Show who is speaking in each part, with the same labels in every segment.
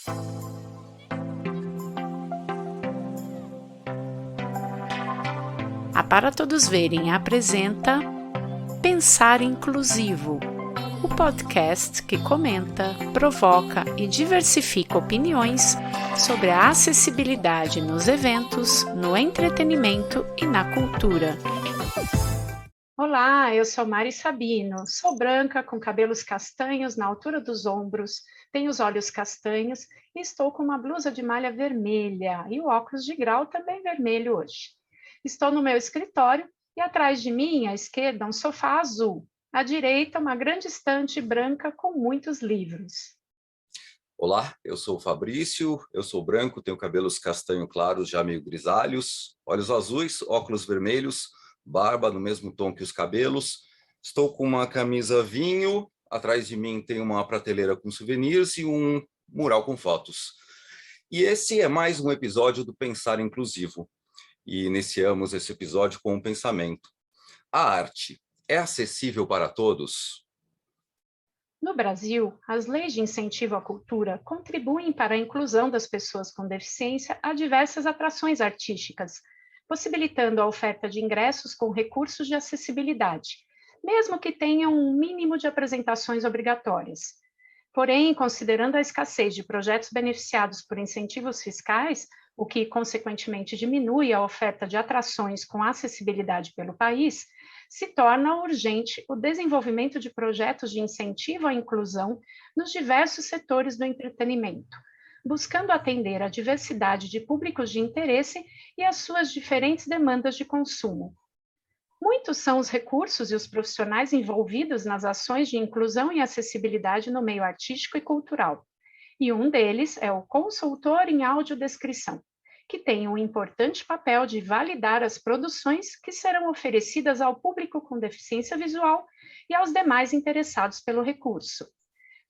Speaker 1: A Para Todos Verem apresenta Pensar Inclusivo, o podcast que comenta, provoca e diversifica opiniões sobre a acessibilidade nos eventos, no entretenimento e na cultura. Olá, eu sou Mari Sabino, sou branca, com cabelos castanhos na altura dos ombros, tenho os olhos castanhos e estou com uma blusa de malha vermelha e o óculos de grau também vermelho hoje. Estou no meu escritório e atrás de mim, à esquerda, um sofá azul. À direita, uma grande estante branca com muitos livros.
Speaker 2: Olá, eu sou o Fabrício, eu sou branco, tenho cabelos castanho claros, já meio grisalhos, olhos azuis, óculos vermelhos, barba no mesmo tom que os cabelos. Estou com uma camisa vinho, atrás de mim tem uma prateleira com souvenirs e um mural com fotos. E esse é mais um episódio do Pensar Inclusivo. E iniciamos esse episódio com um pensamento. A arte é acessível para todos?
Speaker 1: No Brasil, as leis de incentivo à cultura contribuem para a inclusão das pessoas com deficiência a diversas atrações artísticas, possibilitando a oferta de ingressos com recursos de acessibilidade, mesmo que tenham um mínimo de apresentações obrigatórias. Porém, considerando a escassez de projetos beneficiados por incentivos fiscais, o que, consequentemente, diminui a oferta de atrações com acessibilidade pelo país, se torna urgente o desenvolvimento de projetos de incentivo à inclusão nos diversos setores do entretenimento, buscando atender a diversidade de públicos de interesse e as suas diferentes demandas de consumo. Muitos são os recursos e os profissionais envolvidos nas ações de inclusão e acessibilidade no meio artístico e cultural. E um deles é o consultor em audiodescrição, que tem um importante papel de validar as produções que serão oferecidas ao público com deficiência visual e aos demais interessados pelo recurso.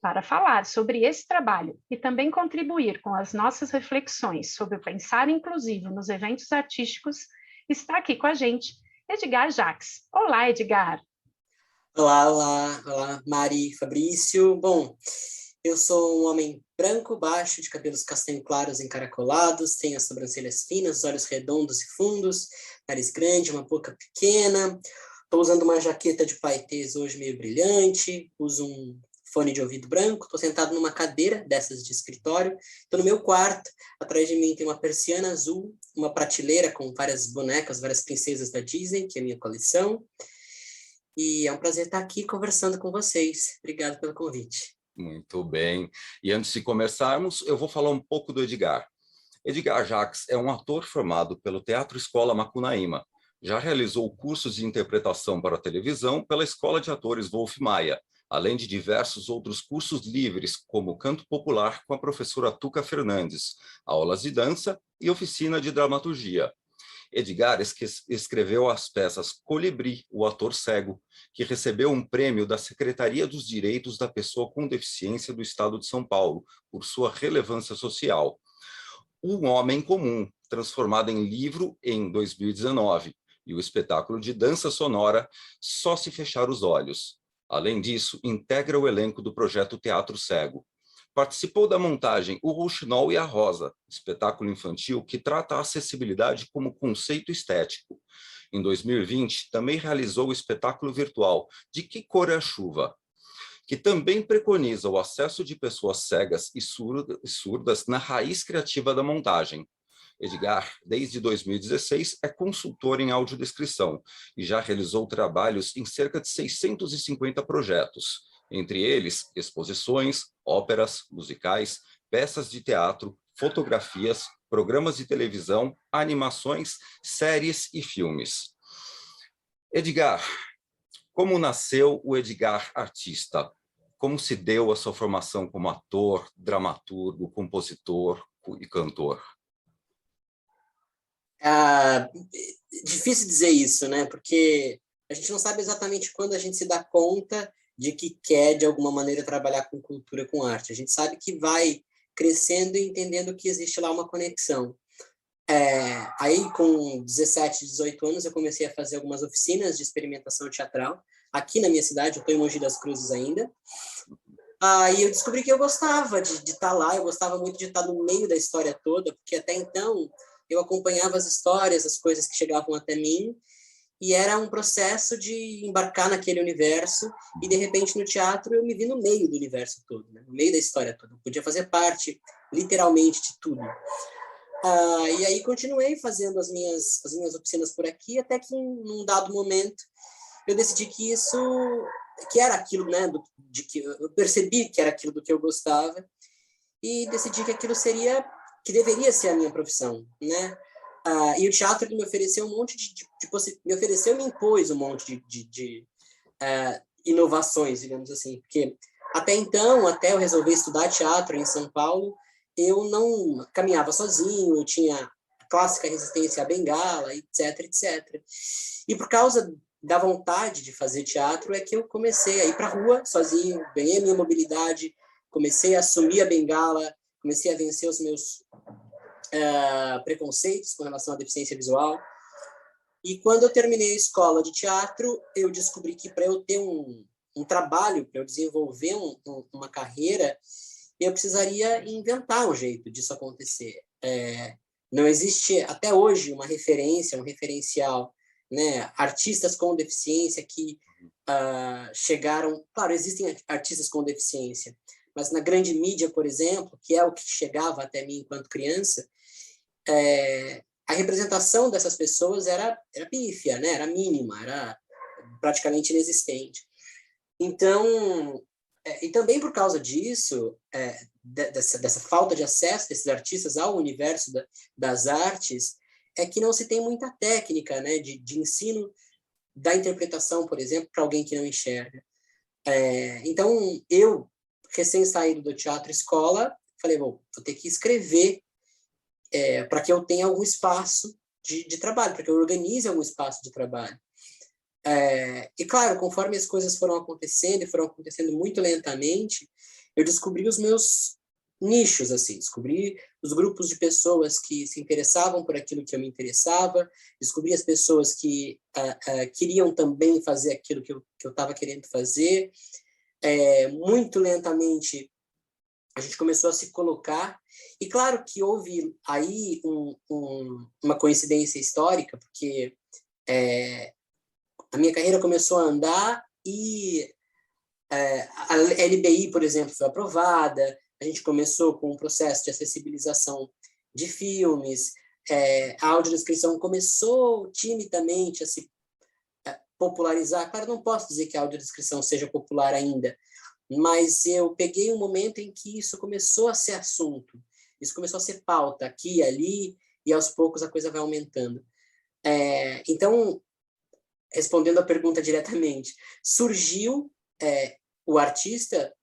Speaker 1: Para falar sobre esse trabalho e também contribuir com as nossas reflexões sobre o pensar inclusivo nos eventos artísticos, está aqui com a gente Edgar Jacques. Olá, Edgar.
Speaker 3: Olá, Mari, Fabrício. Bom, eu sou um homem branco, baixo, de cabelos castanho claros encaracolados, tenho as sobrancelhas finas, olhos redondos e fundos, nariz grande, uma boca pequena. Estou usando uma jaqueta de paetês hoje meio brilhante, uso um fone de ouvido branco, estou sentado numa cadeira dessas de escritório, estou no meu quarto, atrás de mim tem uma persiana azul, uma prateleira com várias bonecas, várias princesas da Disney, que é a minha coleção, e é um prazer estar aqui conversando com vocês. Obrigado pelo convite.
Speaker 2: Muito bem. E antes de começarmos, eu vou falar um pouco do Edgar. Edgar Jacques é um ator formado pelo Teatro Escola Macunaíma. Já realizou cursos de interpretação para televisão pela Escola de Atores Wolf Maia, além de diversos outros cursos livres, como canto popular com a professora Tuca Fernandes, aulas de dança e oficina de dramaturgia. Edgar escreveu as peças Colibri, o ator cego, que recebeu um prêmio da Secretaria dos Direitos da Pessoa com Deficiência do Estado de São Paulo, por sua relevância social. Um Homem Comum, transformado em livro em 2019, e o espetáculo de dança sonora Só Se Fechar os Olhos. Além disso, integra o elenco do projeto Teatro Cego. Participou da montagem O Rouxinol e a Rosa, espetáculo infantil que trata a acessibilidade como conceito estético. Em 2020, também realizou o espetáculo virtual De Que Cor é a Chuva?, que também preconiza o acesso de pessoas cegas e surdas na raiz criativa da montagem. Edgar, desde 2016, é consultor em audiodescrição e já realizou trabalhos em cerca de 650 projetos, entre eles exposições, óperas, musicais, peças de teatro, fotografias, programas de televisão, animações, séries e filmes. Edgar, como nasceu o Edgar artista? Como se deu a sua formação como ator, dramaturgo, compositor e cantor?
Speaker 3: Difícil dizer isso, né? Porque a gente não sabe exatamente quando a gente se dá conta de que quer, de alguma maneira, trabalhar com cultura, com arte. A gente sabe que vai crescendo e entendendo que existe lá uma conexão. Aí, com 17, 18 anos, eu comecei a fazer algumas oficinas de experimentação teatral aqui na minha cidade. Eu estou em Mogi das Cruzes ainda. Aí eu descobri que eu gostava de estar lá, eu gostava muito de estar no meio da história toda, porque até então eu acompanhava as histórias, as coisas que chegavam até mim, e era um processo de embarcar naquele universo, e de repente no teatro eu me vi no meio do universo todo, né? No meio da história toda. Eu podia fazer parte, literalmente, de tudo. E aí continuei fazendo as minhas oficinas por aqui, até que num dado momento eu decidi que era aquilo, né, de que eu percebi que era aquilo do que eu gostava, e decidi que aquilo que deveria ser a minha profissão, né? E o teatro me ofereceu um monte me impôs um monte de inovações, digamos assim, porque até então, até eu resolver estudar teatro em São Paulo, eu não caminhava sozinho, eu tinha a clássica resistência à bengala, etc, etc. E por causa da vontade de fazer teatro é que eu comecei a ir para a rua sozinho, ganhei minha mobilidade, comecei a assumir a bengala, comecei a vencer os meus preconceitos com relação à deficiência visual. E quando eu terminei a escola de teatro, eu descobri que para eu ter um trabalho, para eu desenvolver uma carreira, eu precisaria inventar um jeito disso acontecer. Não existe, até hoje, uma referência, um referencial, né? Artistas com deficiência que chegaram... Claro, existem artistas com deficiência, mas na grande mídia, por exemplo, que é o que chegava até mim enquanto criança, a representação dessas pessoas era pífia, né? Era mínima, era praticamente inexistente. Então, e também por causa disso, dessa falta de acesso desses artistas ao universo das artes, é que não se tem muita técnica, né, de ensino da interpretação, por exemplo, para alguém que não enxerga. Então, eu, recém-saído do teatro escola, falei, vou ter que escrever para que eu tenha algum espaço de trabalho, para que eu organize algum espaço de trabalho. E, claro, conforme as coisas foram acontecendo, e foram acontecendo muito lentamente, eu descobri os meus nichos, assim, descobri os grupos de pessoas que se interessavam por aquilo que eu me interessava, descobri as pessoas que queriam também fazer aquilo que eu estava querendo fazer. Muito lentamente, a gente começou a se colocar, e claro que houve aí uma coincidência histórica, porque a minha carreira começou a andar e a LBI, por exemplo, foi aprovada, a gente começou com um processo de acessibilização de filmes, a audiodescrição começou timidamente a se popularizar. Claro, não posso dizer que a audiodescrição seja popular ainda, mas eu peguei um momento em que isso começou a ser assunto, isso começou a ser pauta aqui e ali, e aos poucos a coisa vai aumentando. Então, respondendo a pergunta diretamente, surgiu o artista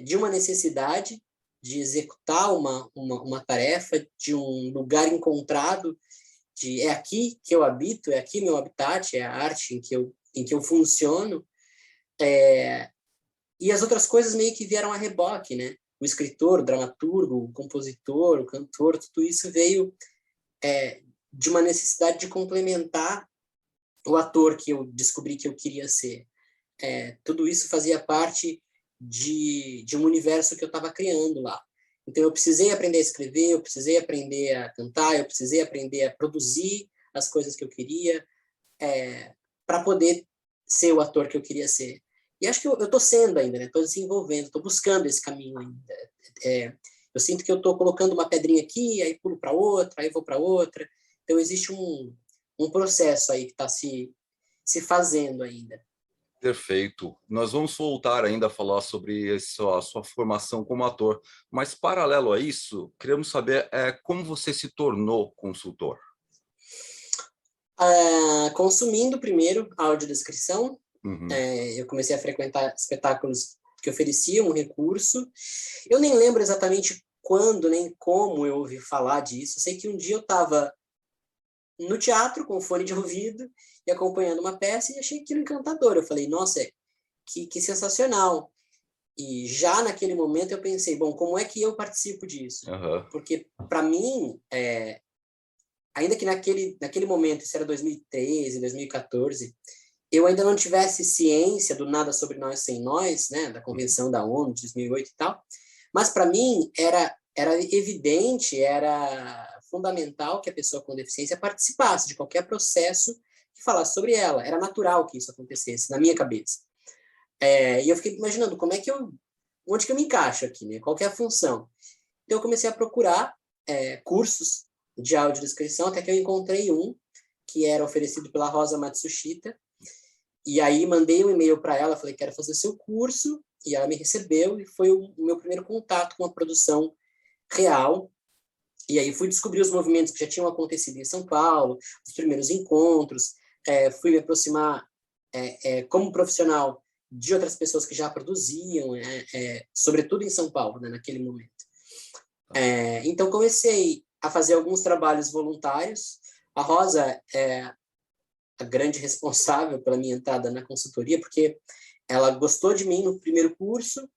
Speaker 3: de uma necessidade de executar uma tarefa, de um lugar encontrado, é aqui que eu habito, é aqui meu habitat, é a arte em que eu funciono, e as outras coisas meio que vieram a reboque, né? O escritor, o dramaturgo, o compositor, o cantor, tudo isso veio de uma necessidade de complementar o ator que eu descobri que eu queria ser. Tudo isso fazia parte de um universo que eu estava criando lá. Então, eu precisei aprender a escrever, eu precisei aprender a cantar, eu precisei aprender a produzir as coisas que eu queria, para poder ser o ator que eu queria ser. E acho que eu estou sendo ainda, né? Estou desenvolvendo, estou buscando esse caminho ainda. Eu sinto que eu estou colocando uma pedrinha aqui, aí pulo para outra, aí vou para outra. Então, existe um processo aí que está se fazendo ainda.
Speaker 2: Perfeito. Nós vamos voltar ainda a falar sobre a sua formação como ator, mas paralelo a isso, queremos saber como você se tornou consultor.
Speaker 3: Consumindo primeiro a audiodescrição,
Speaker 2: Uhum.
Speaker 3: Eu comecei a frequentar espetáculos que ofereciam um recurso. Eu nem lembro exatamente quando, nem como eu ouvi falar disso. Eu sei que um dia eu estava no teatro com fone de ouvido e acompanhando uma peça e achei aquilo encantador. Eu falei, nossa, que sensacional. E já naquele momento eu pensei, bom, como é que eu participo disso?
Speaker 2: Uhum.
Speaker 3: Porque, para mim, ainda que naquele momento, isso era 2013, 2014, eu ainda não tivesse ciência do Nada Sobre Nós Sem Nós, né, da Convenção da ONU de 2008 e tal, mas para mim era evidente, era fundamental que a pessoa com deficiência participasse de qualquer processo que falasse sobre ela. Era natural que isso acontecesse, na minha cabeça. E eu fiquei imaginando onde que eu me encaixo aqui, né? Qual que é a função? Então eu comecei a procurar cursos de audiodescrição, até que eu encontrei um que era oferecido pela Rosa Matsushita, e aí mandei um e-mail para ela, falei, quero fazer seu curso, e ela me recebeu, e foi o meu primeiro contato com a produção real. E aí fui descobrir os movimentos que já tinham acontecido em São Paulo, os primeiros encontros, fui me aproximar como profissional de outras pessoas que já produziam, sobretudo em São Paulo, né, naquele momento. Então comecei a fazer alguns trabalhos voluntários. A Rosa é a grande responsável pela minha entrada na consultoria, porque ela gostou de mim no primeiro curso,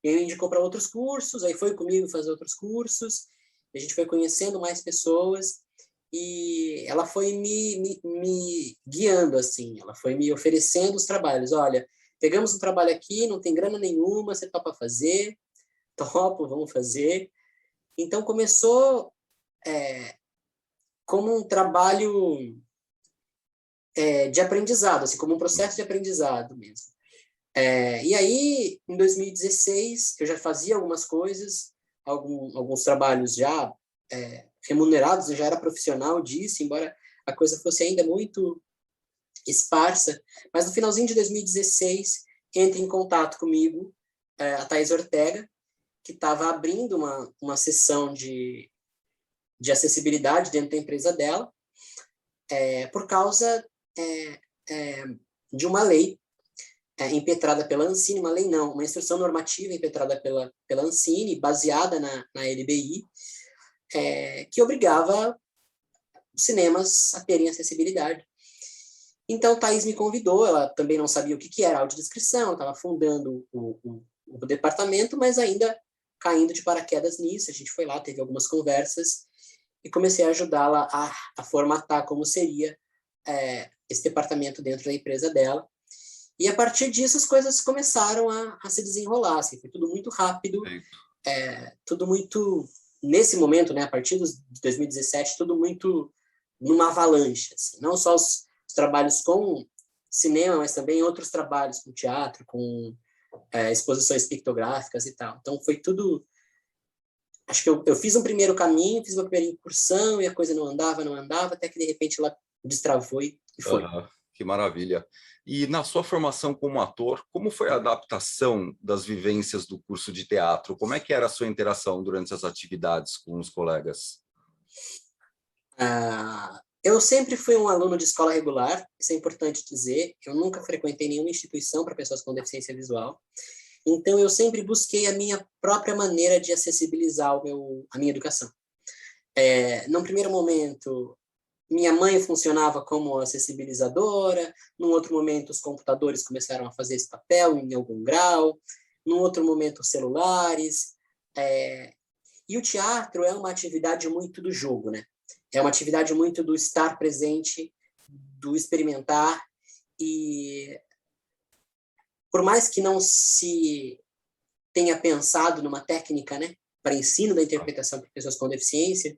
Speaker 3: e aí me indicou para outros cursos, aí foi comigo fazer outros cursos, a gente foi conhecendo mais pessoas, e ela foi me guiando, assim, ela foi me oferecendo os trabalhos. Olha, pegamos um trabalho aqui, não tem grana nenhuma, você topa fazer? Topo, vamos fazer. Então começou como um trabalho de aprendizado, assim, como um processo de aprendizado mesmo. E aí, em 2016, eu já fazia algumas coisas, alguns trabalhos já remunerados, eu já era profissional disso, embora a coisa fosse ainda muito esparsa, mas no finalzinho de 2016, entra em contato comigo a Thaís Ortega, que estava abrindo uma sessão de acessibilidade dentro da empresa dela, por causa de uma lei impetrada pela Ancine, uma lei não, uma instrução normativa impetrada pela Ancine, baseada na LBI, que obrigava os cinemas a terem acessibilidade. Então, Thaís me convidou, ela também não sabia o que era audiodescrição, estava fundando o departamento, mas ainda caindo de paraquedas nisso. A gente foi lá, teve algumas conversas, e comecei a ajudá-la a formatar como seria esse departamento dentro da empresa dela. E a partir disso as coisas começaram a se desenrolar, assim, foi tudo muito rápido, tudo muito, nesse momento, né, a partir de 2017, tudo muito numa avalanche, assim, não só os trabalhos com cinema, mas também outros trabalhos com teatro, com exposições pictográficas e tal. Então foi tudo, acho que eu fiz um primeiro caminho, fiz uma primeira incursão e a coisa não andava, até que de repente ela destravou e foi.
Speaker 2: Que maravilha. E na sua formação como ator, como foi a adaptação das vivências do curso de teatro? Como é que era a sua interação durante as atividades com os colegas?
Speaker 3: Eu sempre fui um aluno de escola regular, isso é importante dizer. Eu nunca frequentei nenhuma instituição para pessoas com deficiência visual. Então, eu sempre busquei a minha própria maneira de acessibilizar a minha educação. Num primeiro momento, minha mãe funcionava como acessibilizadora, num outro momento os computadores começaram a fazer esse papel em algum grau, num outro momento os celulares. E o teatro é uma atividade muito do jogo, né? É uma atividade muito do estar presente, do experimentar, e por mais que não se tenha pensado numa técnica, né, para ensino da interpretação para pessoas com deficiência,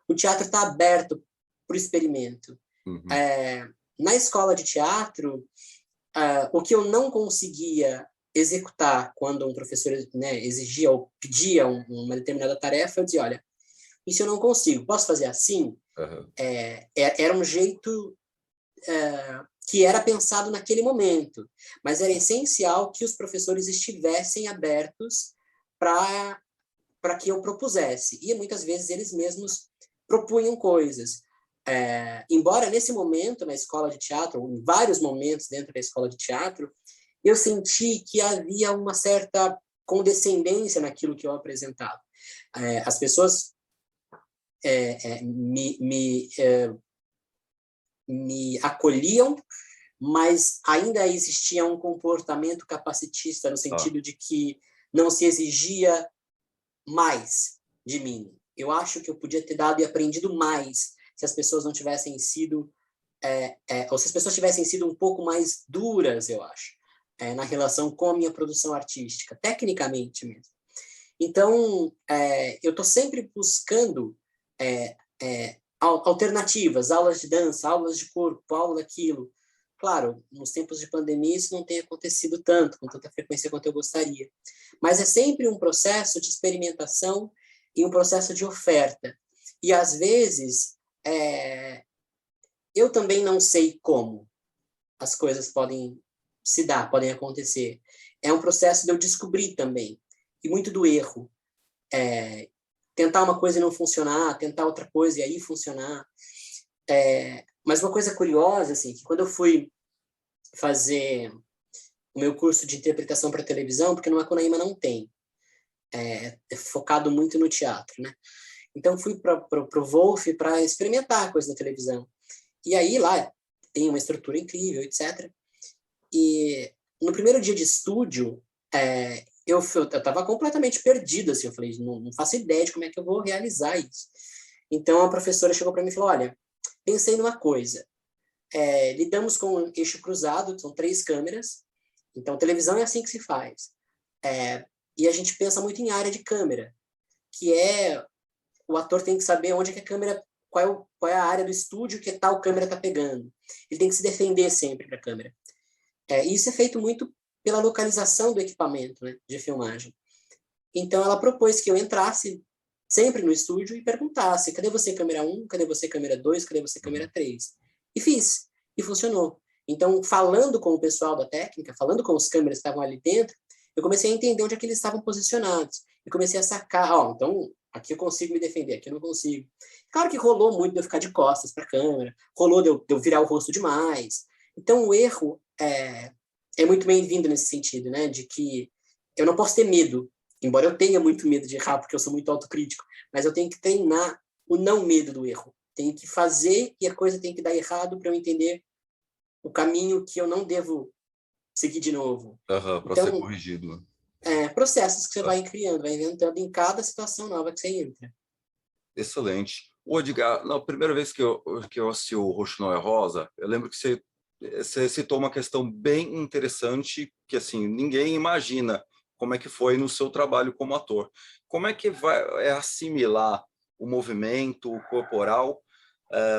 Speaker 3: o teatro está aberto para o experimento.
Speaker 2: Uhum.
Speaker 3: Na escola de teatro, o que eu não conseguia executar quando um professor, né, exigia ou pedia uma determinada tarefa, eu dizia, olha, isso eu não consigo, posso fazer assim?
Speaker 2: Uhum.
Speaker 3: Era um jeito que era pensado naquele momento, mas era essencial que os professores estivessem abertos para que eu propusesse. E muitas vezes eles mesmos propunham coisas. Embora nesse momento na escola de teatro, em vários momentos dentro da escola de teatro, eu senti que havia uma certa condescendência naquilo que eu apresentava. As pessoas me acolhiam, mas ainda existia um comportamento capacitista no sentido de que não se exigia mais de mim. Eu acho que eu podia ter dado e aprendido mais se as pessoas não tivessem sido ou se as pessoas tivessem sido um pouco mais duras, eu acho, na relação com a minha produção artística, tecnicamente mesmo. Então, eu estou sempre buscando alternativas, aulas de dança, aulas de corpo, aula daquilo. Claro, nos tempos de pandemia isso não tem acontecido tanto, com tanta frequência quanto eu gostaria. Mas é sempre um processo de experimentação e um processo de oferta. E, às vezes, eu também não sei como as coisas podem se dar, podem acontecer. É um processo de eu descobrir também, e muito do erro. Tentar uma coisa e não funcionar, tentar outra coisa e aí funcionar. Mas uma coisa curiosa, assim, que quando eu fui fazer o meu curso de interpretação para televisão, porque no Macunaíma não tem, é focado muito no teatro, né? Então fui para o Wolf para experimentar a coisa da televisão. E aí lá tem uma estrutura incrível, etc. E no primeiro dia de estúdio, eu estava completamente perdido, assim, eu falei, não faço ideia de como é que eu vou realizar isso. Então a professora chegou para mim e falou, olha, pensei numa coisa, lidamos com um eixo cruzado, são 3 câmeras, então televisão é assim que se faz. E a gente pensa muito em área de câmera, que o ator tem que saber onde é que a câmera, qual é a área do estúdio que tal câmera está pegando. Ele tem que se defender sempre para a câmera. E isso é feito muito pela localização do equipamento, né, de filmagem. Então ela propôs que eu entrasse sempre no estúdio e perguntasse, cadê você câmera 1, cadê você câmera 2, cadê você câmera 3? E fiz, e funcionou. Então, falando com o pessoal da técnica, falando com os câmeras que estavam ali dentro, eu comecei a entender onde é que eles estavam posicionados. E comecei a sacar, então, aqui eu consigo me defender, aqui eu não consigo. Claro que rolou muito de eu ficar de costas para a câmera, rolou de eu virar o rosto demais. Então, o erro é muito bem-vindo nesse sentido, né? De que eu não posso ter medo, embora eu tenha muito medo de errar, porque eu sou muito autocrítico, mas eu tenho que treinar o não medo do erro. Tenho que fazer e a coisa tem que dar errado para eu entender o caminho que eu não devo seguir de novo.
Speaker 2: Para ser corrigido.
Speaker 3: Processos que você vai criando, vai inventando em cada situação nova que você entra.
Speaker 2: Excelente. O Edgar, na primeira vez que eu assisti o Roxo Não é Rosa, eu lembro que você citou uma questão bem interessante que, assim, ninguém imagina como é que foi no seu trabalho como ator. Como é que vai assimilar o movimento corporal,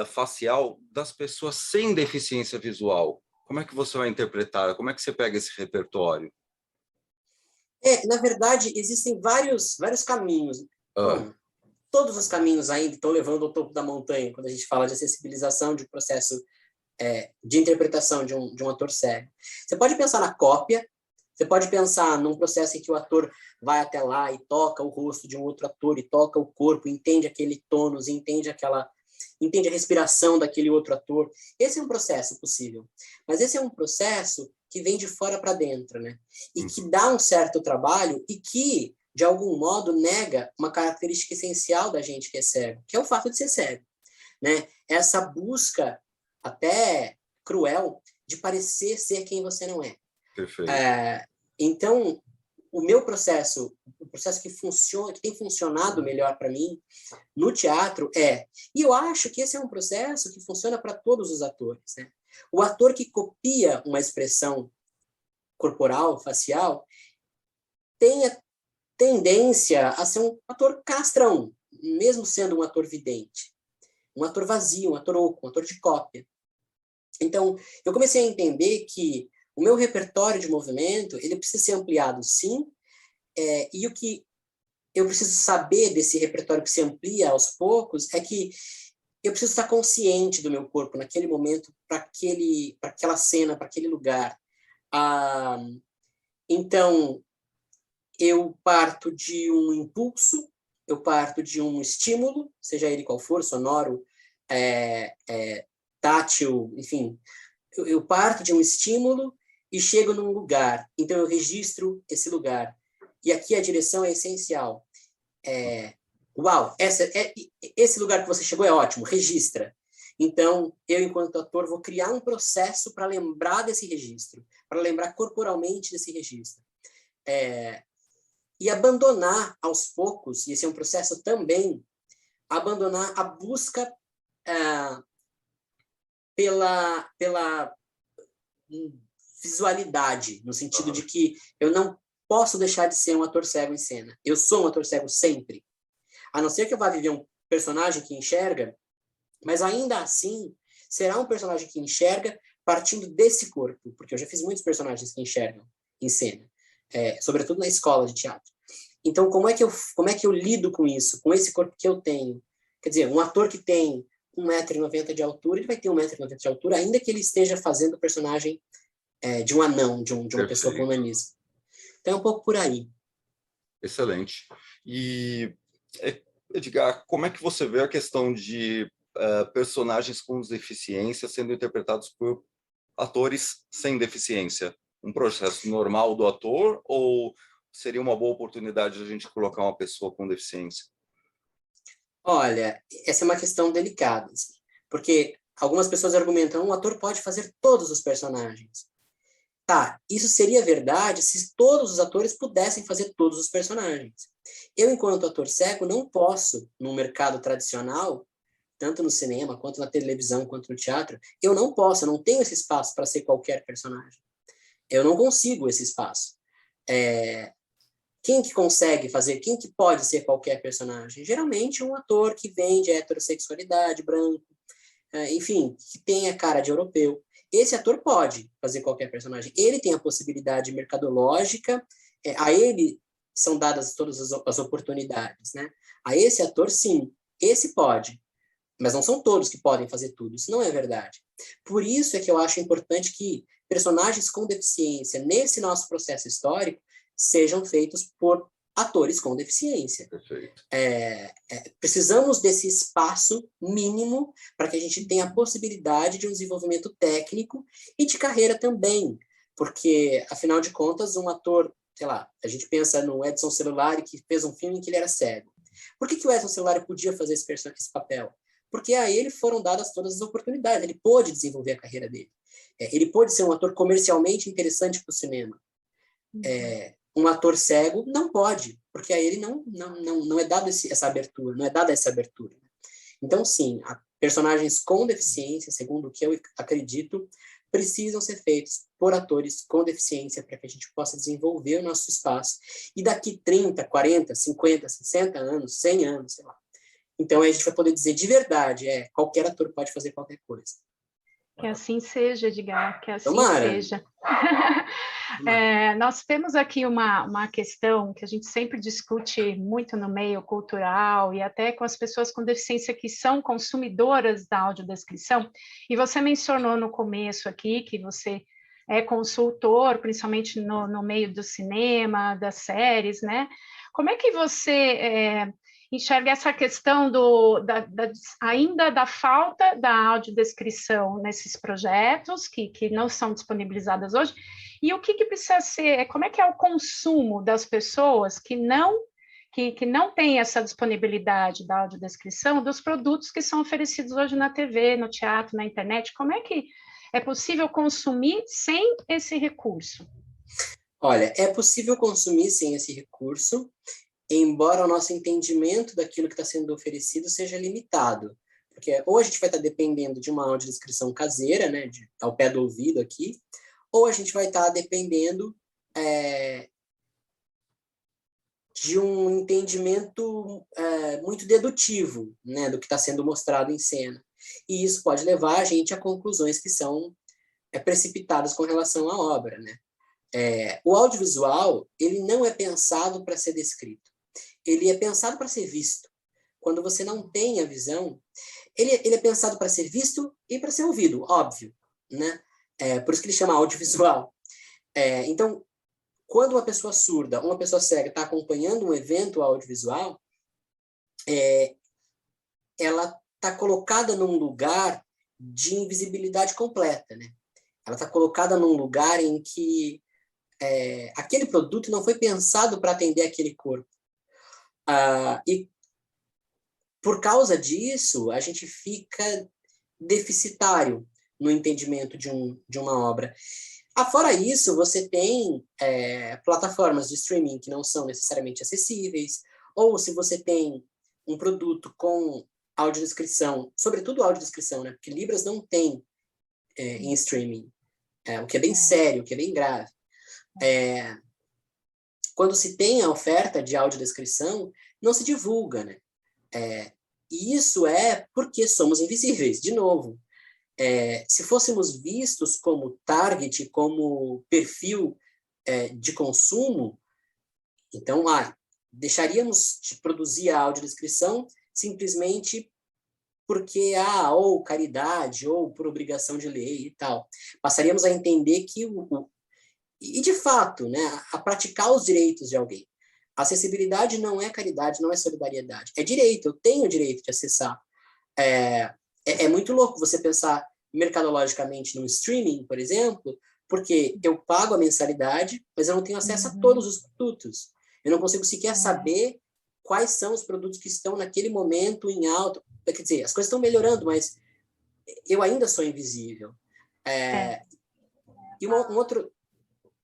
Speaker 2: facial das pessoas sem deficiência visual? Como é que você vai interpretar? Como é que você pega esse repertório?
Speaker 3: Na verdade, existem vários caminhos. Bom, todos os caminhos ainda estão levando ao topo da montanha, quando a gente fala de acessibilização de processo de interpretação de um ator cego. Você pode pensar na cópia, você pode pensar num processo em que o ator vai até lá e toca o rosto de um outro ator, e toca o corpo, entende aquele tônus, entende a respiração daquele outro ator. Esse é um processo possível. Mas esse é um processo que vem de fora para dentro, né? E que dá um certo trabalho e que, de algum modo, nega uma característica essencial da gente que é cego, que é o fato de ser cego, né? Essa busca até cruel de parecer ser quem você não é.
Speaker 2: Perfeito.
Speaker 3: Então, o meu processo, o processo que funciona, que tem funcionado melhor para mim no teatro e eu acho que esse é um processo que funciona para todos os atores, né? O ator que copia uma expressão corporal, facial, tem a tendência a ser um ator canastrão, mesmo sendo um ator vidente. Um ator vazio, um ator oco, um ator de cópia. Então, eu comecei a entender que o meu repertório de movimento, ele precisa ser ampliado, sim, e o que eu preciso saber desse repertório que se amplia aos poucos é que eu preciso estar consciente do meu corpo naquele momento, para aquela cena, para aquele lugar. Então, eu parto de um impulso, eu parto de um estímulo, seja ele qual for, sonoro, tátil, enfim. Eu parto de um estímulo e chego num lugar. Então, eu registro esse lugar. E aqui a direção é essencial. Uau, esse lugar que você chegou é ótimo, registra. Então, eu, enquanto ator, vou criar um processo para lembrar desse registro, para lembrar corporalmente desse registro. E abandonar aos poucos, e esse é um processo também, abandonar a busca pela visualidade, no sentido de que eu não posso deixar de ser um ator cego em cena. Eu sou um ator cego sempre. A não ser que eu vá viver um personagem que enxerga, mas ainda assim será um personagem que enxerga partindo desse corpo, porque eu já fiz muitos personagens que enxergam em cena, sobretudo na escola de teatro. Então, como é que eu lido com isso, com esse corpo que eu tenho? Quer dizer, um ator que tem 1,90 m de altura, ele vai ter 1,90 m de altura, ainda que ele esteja fazendo o personagem de um anão, de uma pessoa com nanismo. Então, é um pouco por aí.
Speaker 2: Excelente. E, Edgar, como é que você vê a questão de personagens com deficiência sendo interpretados por atores sem deficiência? Um processo normal do ator ou seria uma boa oportunidade de a gente colocar uma pessoa com deficiência?
Speaker 3: Olha, essa é uma questão delicada, assim, porque algumas pessoas argumentam que um ator pode fazer todos os personagens. Tá, isso seria verdade se todos os atores pudessem fazer todos os personagens. Eu, enquanto ator cego, não posso, no mercado tradicional, tanto no cinema, quanto na televisão, quanto no teatro, eu não tenho esse espaço para ser qualquer personagem. Eu não consigo esse espaço. Quem que consegue fazer, quem que pode ser qualquer personagem? Geralmente um ator que vem de heterossexualidade, branco, enfim, que tem a cara de europeu. Esse ator pode fazer qualquer personagem. Ele tem a possibilidade mercadológica, a ele são dadas todas as oportunidades, né? A esse ator, sim, esse pode. Mas não são todos que podem fazer tudo. Isso não é verdade. Por isso é que eu acho importante que personagens com deficiência, nesse nosso processo histórico, sejam feitos por atores com deficiência.
Speaker 2: Perfeito.
Speaker 3: Precisamos desse espaço mínimo para que a gente tenha a possibilidade de um desenvolvimento técnico e de carreira também, porque, afinal de contas, um ator, sei lá, a gente pensa no Edson Celulari, que fez um filme em que ele era cego. Por que o Edson Celulari podia fazer esse papel? Porque a ele foram dadas todas as oportunidades, ele pôde desenvolver a carreira dele. Ele pôde ser um ator comercialmente interessante para o cinema. Um ator cego não pode, porque a ele não é dado essa abertura, não é dada essa abertura. Então, sim, personagens com deficiência, segundo o que eu acredito, precisam ser feitos por atores com deficiência para que a gente possa desenvolver o nosso espaço. E daqui 30, 40, 50, 60 anos, 100 anos, sei lá. Então, a gente vai poder dizer de verdade, qualquer ator pode fazer qualquer coisa.
Speaker 1: Que assim seja, Edgar, que assim
Speaker 3: Tomara.
Speaker 1: seja. Nós temos aqui uma questão que a gente sempre discute muito no meio cultural e até com as pessoas com deficiência que são consumidoras da audiodescrição, e você mencionou no começo aqui que você é consultor, principalmente no meio do cinema, das séries, né? Como é que você enxerga essa questão ainda da falta da audiodescrição nesses projetos que não são disponibilizadas hoje, e o que precisa ser, como é que é o consumo das pessoas que não têm essa disponibilidade da audiodescrição dos produtos que são oferecidos hoje na TV, no teatro, na internet? Como é que é possível consumir sem esse recurso?
Speaker 3: Olha, é possível consumir sem esse recurso, embora o nosso entendimento daquilo que está sendo oferecido seja limitado. Porque ou a gente vai estar dependendo de uma audiodescrição caseira, né, ao pé do ouvido aqui, ou a gente vai estar dependendo de um entendimento muito dedutivo, né, do que está sendo mostrado em cena. E isso pode levar a gente a conclusões que são precipitadas com relação à obra, né? O audiovisual, ele não é pensado para ser descrito. Ele é pensado para ser visto. Quando você não tem a visão, ele é pensado para ser visto e para ser ouvido, óbvio, né? Por isso que ele chama audiovisual. Então, quando uma pessoa surda, uma pessoa cega está acompanhando um evento audiovisual, ela está colocada num lugar de invisibilidade completa, né? Ela está colocada num lugar em que aquele produto não foi pensado para atender aquele corpo. E por causa disso, a gente fica deficitário no entendimento de uma obra. Fora isso, você tem plataformas de streaming que não são necessariamente acessíveis, ou se você tem um produto com audiodescrição, sobretudo audiodescrição, né? Porque Libras não tem em streaming, o que é bem sério, o que é bem grave. Quando se tem a oferta de audiodescrição, não se divulga, né? E isso é porque somos invisíveis, de novo. Se fôssemos vistos como target, como perfil de consumo, então, deixaríamos de produzir a audiodescrição simplesmente porque, ou caridade, ou por obrigação de lei e tal. Passaríamos a entender que, e de fato, né, a praticar os direitos de alguém. Acessibilidade não é caridade, não é solidariedade. É direito, eu tenho o direito de acessar. É muito louco você pensar mercadologicamente no streaming, por exemplo, porque eu pago a mensalidade, mas eu não tenho acesso a todos os produtos. Eu não consigo sequer saber quais são os produtos que estão naquele momento em alta. Quer dizer, as coisas estão melhorando, mas eu ainda sou invisível. E um outro...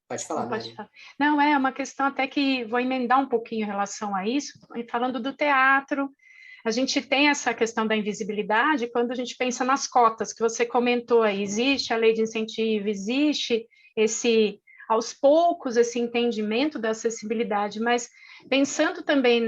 Speaker 3: Pode falar, Maria.
Speaker 1: Não, é uma questão até que vou emendar um pouquinho em relação a isso, falando do teatro. A gente tem essa questão da invisibilidade quando a gente pensa nas cotas que você comentou aí. Existe a lei de incentivo, existe aos poucos, esse entendimento da acessibilidade, mas pensando também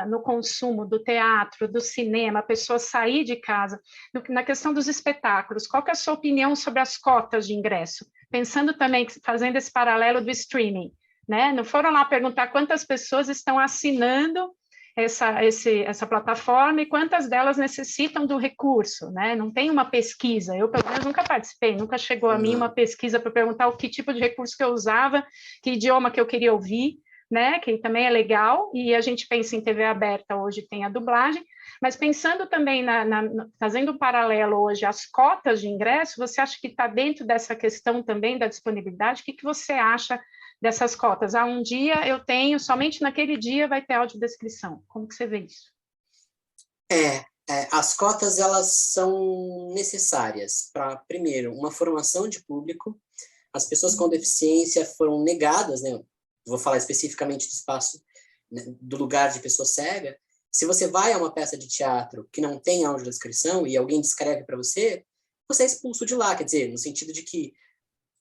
Speaker 1: no consumo do teatro, do cinema, a pessoa sair de casa, na questão dos espetáculos, qual que é a sua opinião sobre as cotas de ingresso? Pensando também, fazendo esse paralelo do streaming, né? Não foram lá perguntar quantas pessoas estão assinando essa plataforma e quantas delas necessitam do recurso, né? Não tem uma pesquisa, eu pelo menos nunca participei, nunca chegou a mim uma pesquisa para perguntar o que tipo de recurso que eu usava, que idioma que eu queria ouvir, né? Que também é legal, e a gente pensa em TV aberta, hoje tem a dublagem, mas pensando também, fazendo um paralelo hoje às cotas de ingresso, você acha que está dentro dessa questão também da disponibilidade? O que você acha dessas cotas? Um dia eu tenho, somente naquele dia vai ter audiodescrição. Como que você vê isso?
Speaker 3: As cotas, elas são necessárias para, primeiro, uma formação de público. As pessoas com deficiência foram negadas, né? Vou falar especificamente do espaço, né, do lugar de pessoa cega. Se você vai a uma peça de teatro que não tem audiodescrição e alguém descreve para você, você é expulso de lá, quer dizer, no sentido de que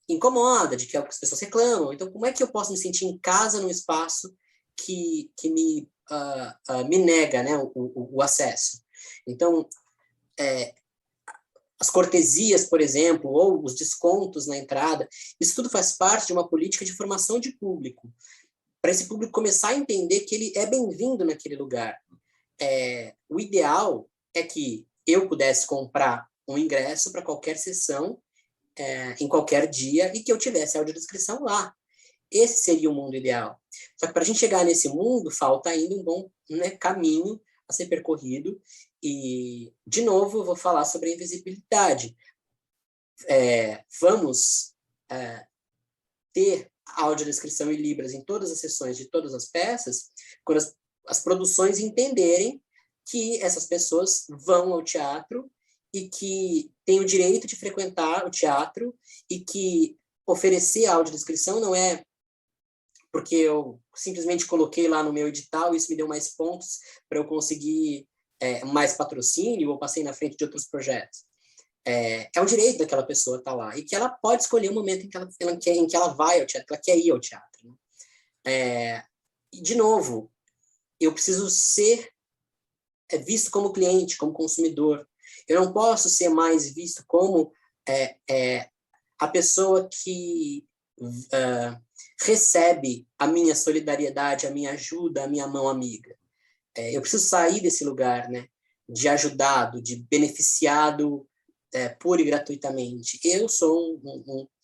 Speaker 3: incomoda, de que as pessoas reclamam. Então, como é que eu posso me sentir em casa num espaço que me nega, né, o acesso? Então, as cortesias, por exemplo, ou os descontos na entrada, isso tudo faz parte de uma política de formação de público, para esse público começar a entender que ele é bem-vindo naquele lugar. O ideal é que eu pudesse comprar um ingresso para qualquer sessão, em qualquer dia, e que eu tivesse a audiodescrição lá. Esse seria o mundo ideal. Só que para a gente chegar nesse mundo, falta ainda um bom, né, caminho a ser percorrido. E, de novo, eu vou falar sobre a invisibilidade. Vamos ter audiodescrição em Libras em todas as sessões de todas as peças, quando as produções entenderem que essas pessoas vão ao teatro e que têm o direito de frequentar o teatro e que oferecer a audiodescrição não é porque eu simplesmente coloquei lá no meu edital e isso me deu mais pontos para eu conseguir mais patrocínio ou passei na frente de outros projetos. É o direito daquela pessoa estar lá e que ela pode escolher o momento em que ela vai ao teatro, que ela quer ir ao teatro. Né? E, de novo, eu preciso ser visto como cliente, como consumidor. Eu não posso ser mais visto como a pessoa que recebe a minha solidariedade, a minha ajuda, a minha mão amiga. Eu preciso sair desse lugar, né, de ajudado, de beneficiado pura e gratuitamente. Eu sou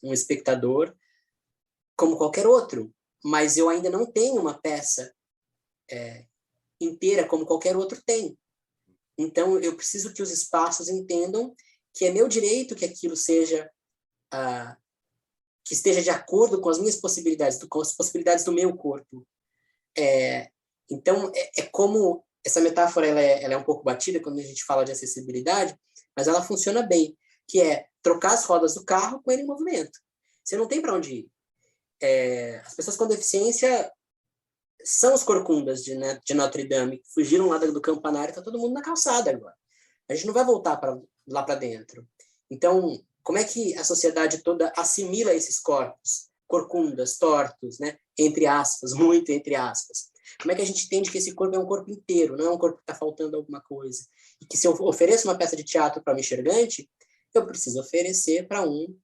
Speaker 3: um espectador como qualquer outro, mas eu ainda não tenho uma peça inteira como qualquer outro tem. Então, eu preciso que os espaços entendam que é meu direito que aquilo seja, que esteja de acordo com as minhas possibilidades, com as possibilidades do meu corpo. Então, como essa metáfora ela é um pouco batida quando a gente fala de acessibilidade, mas ela funciona bem, que é trocar as rodas do carro com ele em movimento. Você não tem para onde ir. As pessoas com deficiência são os corcundas de Notre Dame, que fugiram lá do campanário, está todo mundo na calçada agora. A gente não vai voltar lá para dentro. Então, como é que a sociedade toda assimila esses corpos, corcundas, tortos, né? Entre aspas, muito entre aspas. Como é que a gente entende que esse corpo é um corpo inteiro, não é um corpo que está faltando alguma coisa? E que se eu ofereço uma peça de teatro para um enxergante, eu preciso oferecer para um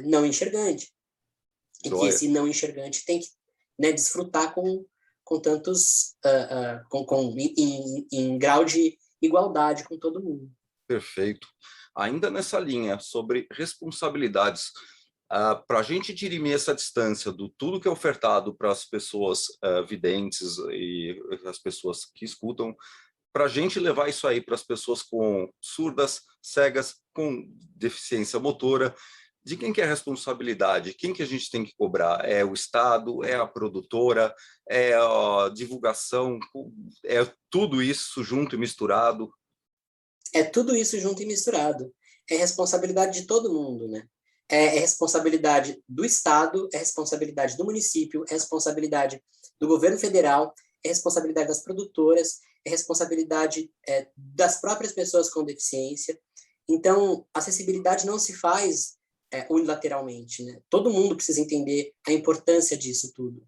Speaker 3: não enxergante. E que esse não enxergante tem que, né, desfrutar com tantos, em grau de igualdade com todo mundo.
Speaker 2: Perfeito. Ainda nessa linha sobre responsabilidades, para a gente dirimir essa distância do tudo que é ofertado para as pessoas videntes e as pessoas que escutam, para a gente levar isso aí para as pessoas com surdas, cegas, com deficiência motora, de quem que é a responsabilidade? Quem que a gente tem que cobrar? É o Estado? É a produtora? É a divulgação? É tudo isso junto e misturado?
Speaker 3: É tudo isso junto e misturado. É responsabilidade de todo mundo, né? É responsabilidade do Estado, é responsabilidade do município, é responsabilidade do governo federal, é responsabilidade das produtoras, é responsabilidade das próprias pessoas com deficiência. Então, a acessibilidade não se faz unilateralmente, né? Todo mundo precisa entender a importância disso tudo.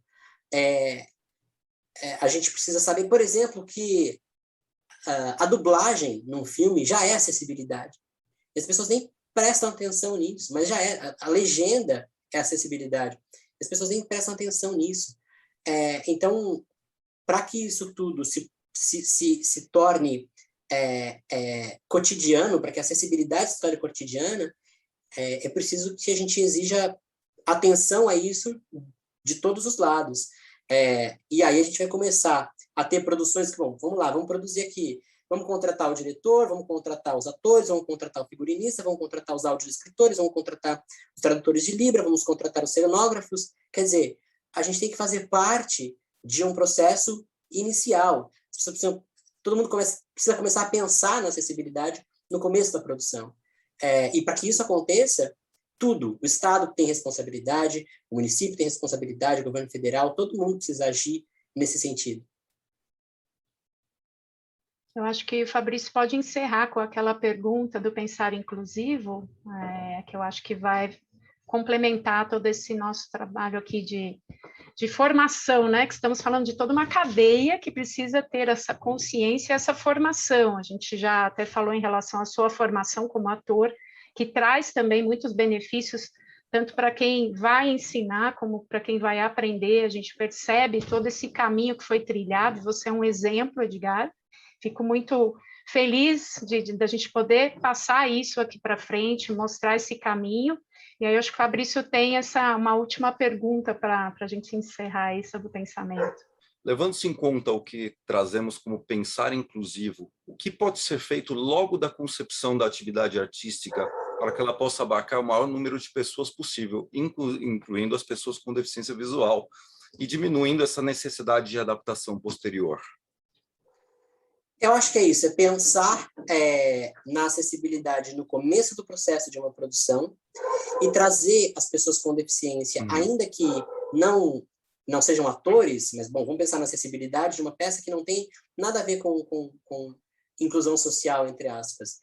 Speaker 3: A gente precisa saber, por exemplo, que a dublagem num filme já é acessibilidade. As pessoas nem prestam atenção nisso, mas já é. A legenda é acessibilidade. As pessoas nem prestam atenção nisso. Então, para que isso tudo se torne cotidiano, para que a acessibilidade se torne cotidiana, é preciso que a gente exija atenção a isso de todos os lados. E aí a gente vai começar a ter produções que, bom, vamos lá, vamos produzir aqui. Vamos contratar o diretor, vamos contratar os atores, vamos contratar o figurinista, vamos contratar os audiodescritores, vamos contratar os tradutores de Libra, vamos contratar os cenógrafos. Quer dizer, a gente tem que fazer parte de um processo inicial. Todo mundo precisa começar a pensar na acessibilidade no começo da produção. E para que isso aconteça, tudo, o Estado tem responsabilidade, o município tem responsabilidade, o governo federal, todo mundo precisa agir nesse sentido.
Speaker 1: Eu acho que o Fabrício pode encerrar com aquela pergunta do pensar inclusivo, que eu acho que vai complementar todo esse nosso trabalho aqui de formação, né? Que estamos falando de toda uma cadeia que precisa ter essa consciência, essa formação. A gente já até falou em relação à sua formação como ator, que traz também muitos benefícios, tanto para quem vai ensinar, como para quem vai aprender. A gente percebe todo esse caminho que foi trilhado. Você é um exemplo, Edgar. Fico muito feliz da gente poder passar isso aqui para frente, mostrar esse caminho. E aí eu acho que o Fabrício tem uma última pergunta para a gente encerrar aí sobre o pensamento.
Speaker 2: Levando-se em conta o que trazemos como pensar inclusivo, o que pode ser feito logo da concepção da atividade artística para que ela possa abarcar o maior número de pessoas possível, incluindo as pessoas com deficiência visual, e diminuindo essa necessidade de adaptação posterior?
Speaker 3: Eu acho que é isso, é pensar na acessibilidade no começo do processo de uma produção e trazer as pessoas com deficiência, ainda que não sejam atores, mas, bom, vamos pensar na acessibilidade de uma peça que não tem nada a ver com inclusão social, entre aspas.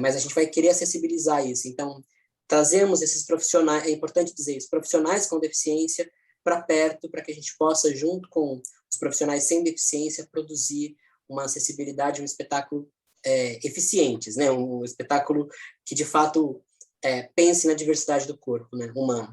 Speaker 3: Mas a gente vai querer acessibilizar isso. Então, trazemos esses profissionais, é importante dizer isso, profissionais com deficiência para perto, para que a gente possa, junto com os profissionais sem deficiência, produzir uma acessibilidade, um espetáculo eficientes, né? Um espetáculo que, de fato, pense na diversidade do corpo, né? Humano.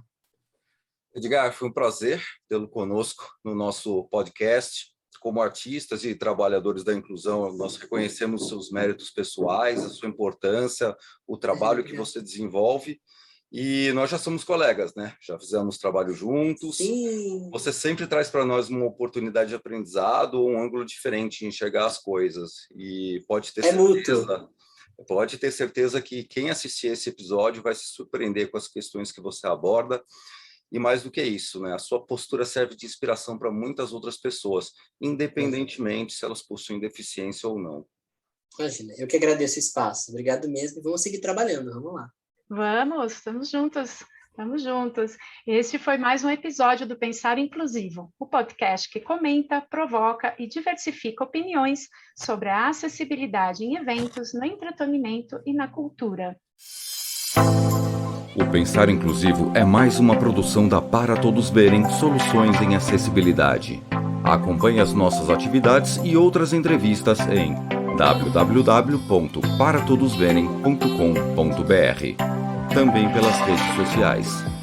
Speaker 2: Edgar, foi um prazer tê-lo conosco no nosso podcast. Como artistas e trabalhadores da inclusão, nós reconhecemos seus méritos pessoais, a sua importância, o trabalho que você desenvolve. E nós já somos colegas, né? Já fizemos trabalho juntos.
Speaker 3: Sim.
Speaker 2: Você sempre traz para nós uma oportunidade de aprendizado, um ângulo diferente de enxergar as coisas. E pode ter certeza, pode ter certeza que quem assistir esse episódio vai se surpreender com as questões que você aborda. E mais do que isso, né? A sua postura serve de inspiração para muitas outras pessoas, independentemente se elas possuem deficiência ou não.
Speaker 3: Imagina, eu que agradeço o espaço. Obrigado mesmo. Vamos seguir trabalhando, vamos lá.
Speaker 1: Vamos, estamos juntas. Estamos juntas. Este foi mais um episódio do Pensar Inclusivo, o podcast que comenta, provoca e diversifica opiniões sobre a acessibilidade em eventos, no entretenimento e na cultura.
Speaker 2: O Pensar Inclusivo é mais uma produção da Para Todos Verem Soluções em Acessibilidade. Acompanhe as nossas atividades e outras entrevistas em www.paratodosverem.com.br. Também pelas redes sociais.